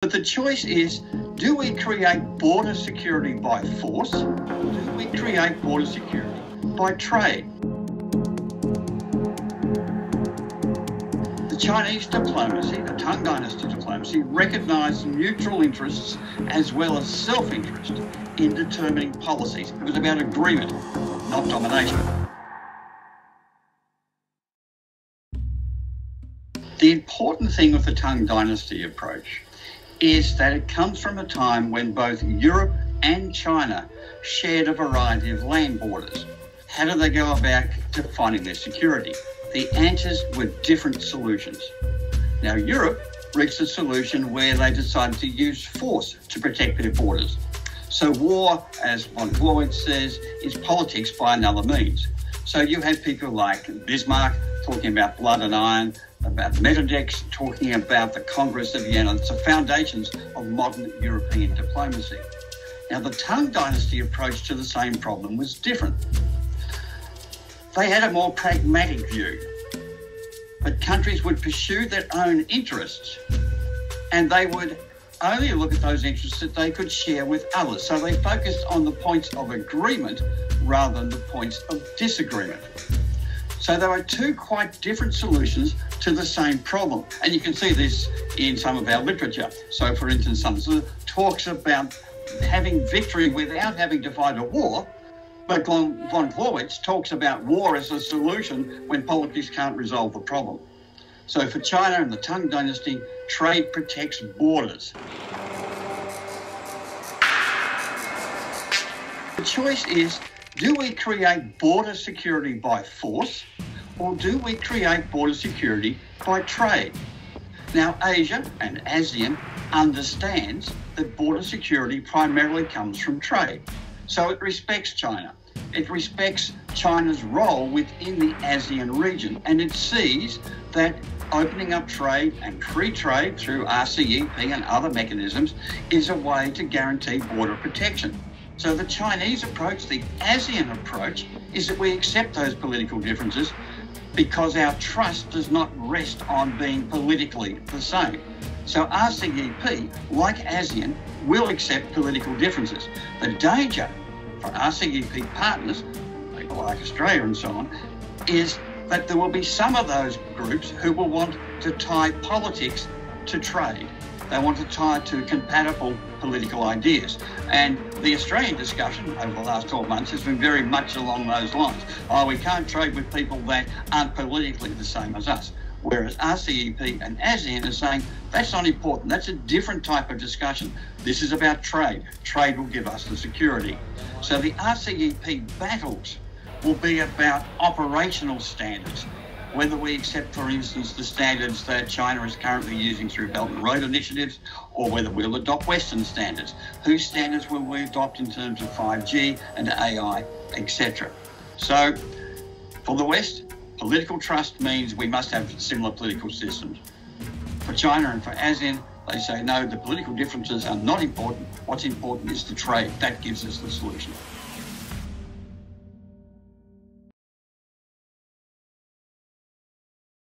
But the choice is, do we create border security by force, or do we create border security by trade? The Chinese diplomacy, the Tang Dynasty diplomacy, recognised neutral interests as well as self-interest in determining policies. It was about agreement, not domination. The important thing with the Tang Dynasty approach is that it comes from a time when both Europe and China shared a variety of land borders. How do they go about defining their security? The answers were different solutions. Now, Europe reached a solution where they decided to use force to protect their borders. So war, as von Clausewitz says, is politics by another means. So you had people like Bismarck talking about blood and iron, about Metternich talking about the Congress of Vienna. It's the foundations of modern European diplomacy. Now, the Tang Dynasty approach to the same problem was different. They had a more pragmatic view, but countries would pursue their own interests, and they would only look at those interests that they could share with others. So they focused on the points of agreement rather than the points of disagreement. So there are two quite different solutions to the same problem. And you can see this in some of our literature. So, for instance, some talks about having victory without having to fight a war, but von Clausewitz talks about war as a solution when politics can't resolve the problem. So for China and the Tang Dynasty, trade protects borders. The choice is, do we create border security by force, or do we create border security by trade? Now, Asia and ASEAN understands that border security primarily comes from trade. So it respects China. It respects China's role within the ASEAN region, and it sees that opening up trade and free trade through RCEP and other mechanisms is a way to guarantee border protection. So the Chinese approach, the ASEAN approach, is that we accept those political differences because our trust does not rest on being politically the same. So RCEP, like ASEAN, will accept political differences. The danger for RCEP partners, people like Australia and so on, is that there will be some of those groups who will want to tie politics to trade. They want to tie it to compatible political ideas. And the Australian discussion over the last 12 months has been very much along those lines. Oh, we can't trade with people that aren't politically the same as us. Whereas RCEP and ASEAN are saying, that's not important. That's a different type of discussion. This is about trade. Trade will give us the security. So the RCEP battles will be about operational standards. Whether we accept, for instance, the standards that China is currently using through Belt and Road initiatives, or whether we'll adopt Western standards. Whose standards will we adopt in terms of 5G and AI, etc. So, for the West, political trust means we must have similar political systems. For China and for ASEAN, they say, no, the political differences are not important. What's important is the trade. That gives us the solution.